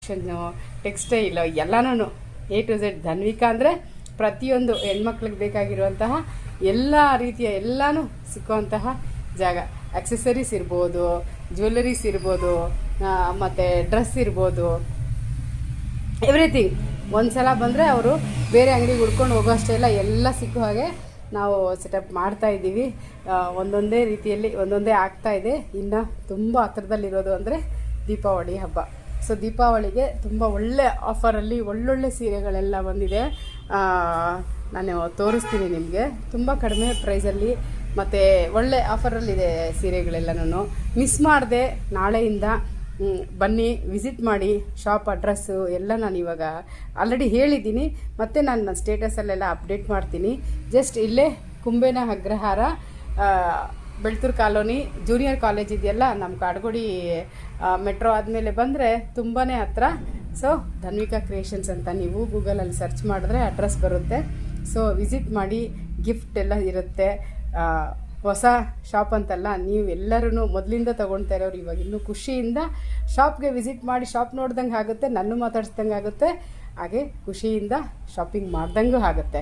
Fashion, textile ಎಲ್ಲನೂ A to Z. ಧನ್ವಿಕಾ ಅಂದರೆ ಪ್ರತಿಯೊಂದು ಹೆಣ್ಮಕ್ಳಿಗೆ ಬೇಕಾಗಿರುವಂತಹ ಎಲ್ಲ ರೀತಿಯ ಎಲ್ಲನೂ ಸಿಕ್ಕುವಂತಹ ಜಾಗ. ಆಕ್ಸೆಸರೀಸ್ ಇರ್ಬೋದು, ಜ್ಯುವೆಲ್ಲರೀಸ್ ಇರ್ಬೋದು, ಮತ್ತು ಡ್ರೆಸ್ ಇರ್ಬೋದು, ಎವ್ರಿಥಿಂಗ್. ಒಂದು ಸಲ ಬಂದರೆ ಅವರು ಬೇರೆ ಅಂಗಡಿಗೆ ಹುಡ್ಕೊಂಡು ಹೋಗೋ ಅಷ್ಟೇ ಇಲ್ಲ, ಎಲ್ಲ ಸಿಕ್ಕೋ ಹಾಗೆ ನಾವು ಸೆಟಪ್ ಮಾಡ್ತಾಯಿದ್ದೀವಿ. ಒಂದೊಂದೇ ರೀತಿಯಲ್ಲಿ ಒಂದೊಂದೇ ಆಗ್ತಾಯಿದೆ. ಇನ್ನು ತುಂಬ ಹತ್ರದಲ್ಲಿರೋದು ಅಂದರೆ ದೀಪಾವಳಿ ಹಬ್ಬ. ಸೊ ದೀಪಾವಳಿಗೆ ತುಂಬ ಒಳ್ಳೆ ಆಫರಲ್ಲಿ ಒಳ್ಳೊಳ್ಳೆ ಸೀರೆಗಳೆಲ್ಲ ಬಂದಿದೆ. ನಾನು ತೋರಿಸ್ತೀನಿ ನಿಮಗೆ. ತುಂಬ ಕಡಿಮೆ ಪ್ರೈಸಲ್ಲಿ ಮತ್ತು ಒಳ್ಳೆ ಆಫರಲ್ಲಿದೆ ಸೀರೆಗಳೆಲ್ಲನೂ. ಮಿಸ್ ಮಾಡಿದೆ. ನಾಳೆಯಿಂದ ಬನ್ನಿ, ವಿಸಿಟ್ ಮಾಡಿ. ಶಾಪ್ ಅಡ್ರೆಸ್ಸು ಎಲ್ಲ ನಾನು ಇವಾಗ ಆಲ್ರೆಡಿ ಹೇಳಿದ್ದೀನಿ, ಮತ್ತು ನಾನು ಸ್ಟೇಟಸಲ್ಲೆಲ್ಲ ಅಪ್ಡೇಟ್ ಮಾಡ್ತೀನಿ. ಜಸ್ಟ್ ಇಲ್ಲೇ Kumbena Agrahara, Belthur colony, junior college ಇದೆಯಲ್ಲ, ನಮ್ಮ ಕಾಡ್ಗೋಡಿ ಮೆಟ್ರೋ ಆದಮೇಲೆ ಬಂದರೆ ತುಂಬಾ ಹತ್ರ. ಸೊ ಧನ್ವಿಕಾ ಕ್ರಿಯೇಷನ್ಸ್ ಅಂತ ನೀವು ಗೂಗಲಲ್ಲಿ ಸರ್ಚ್ ಮಾಡಿದ್ರೆ ಅಡ್ರೆಸ್ ಬರುತ್ತೆ. ಸೊ ವಿಸಿಟ್ ಮಾಡಿ. ಗಿಫ್ಟ್ ಎಲ್ಲ ಇರುತ್ತೆ. ಹೊಸ ಶಾಪ್ ಅಂತಲ್ಲ, ನೀವು ಎಲ್ಲರೂ ಮೊದಲಿಂದ ತೊಗೊಳ್ತಾ ಇರೋರು ಇವಾಗ ಇನ್ನೂ ಖುಷಿಯಿಂದ ಶಾಪ್ಗೆ ವಿಸಿಟ್ ಮಾಡಿ. ಶಾಪ್ ನೋಡ್ದಂಗೆ ಆಗುತ್ತೆ, ನನ್ನ ಮಾತಾಡ್ಸ್ದಂಗೆ ಆಗುತ್ತೆ, ಹಾಗೆ ಖುಷಿಯಿಂದ ಶಾಪಿಂಗ್ ಮಾಡ್ದಂಗೂ ಆಗುತ್ತೆ.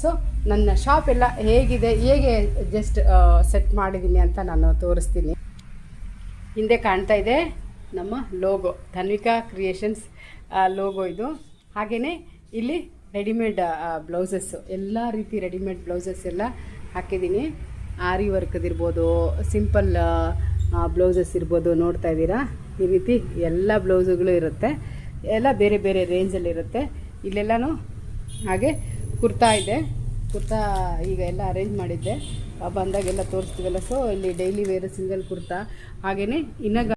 ಸೊ ನನ್ನ ಶಾಪ್ ಎಲ್ಲ ಹೇಗಿದೆ, ಹೇಗೆ ಜಸ್ಟ್ ಸೆಟ್ ಮಾಡಿದ್ದೀನಿ ಅಂತ ನಾನು ತೋರಿಸ್ತೀನಿ. ಹಿಂದೆ ಕಾಣ್ತಾ ಇದೆ ನಮ್ಮ ಲೋಗೋ, ಧನ್ವಿಕಾ ಕ್ರಿಯೇಷನ್ಸ್ ಲೋಗೋ ಇದು. ಹಾಗೆಯೇ ಇಲ್ಲಿ ರೆಡಿಮೇಡ್ ಬ್ಲೌಸಸ್ಸು, ಎಲ್ಲ ರೀತಿ ರೆಡಿಮೇಡ್ ಬ್ಲೌಸಸ್ ಎಲ್ಲ ಹಾಕಿದ್ದೀನಿ. ಆರಿ ವರ್ಕ್ದಿರ್ಬೋದು, ಸಿಂಪಲ್ ಬ್ಲೌಸಸ್ ಇರ್ಬೋದು. ನೋಡ್ತಾ ಇದ್ದೀರಾ, ಈ ರೀತಿ ಎಲ್ಲ ಬ್ಲೌಸುಗಳು ಇರುತ್ತೆ. ಎಲ್ಲ ಬೇರೆ ಬೇರೆ ರೇಂಜಲ್ಲಿರುತ್ತೆ. ಇಲ್ಲೆಲ್ಲನೂ ಹಾಗೆ ಕುರ್ತಾ ಇದೆ. ಕುರ್ತಾ ಈಗ ಎಲ್ಲ ಅರೇಂಜ್ ಮಾಡಿದ್ದೆ, ಬಂದಾಗೆಲ್ಲ ತೋರಿಸ್ತೀವಲ್ಲ. ಸೊ ಇಲ್ಲಿ ಡೈಲಿ ವೇರ್ ಸಿಂಗಲ್ ಕುರ್ತಾ. ಹಾಗೆಯೇ ಇನ್ನು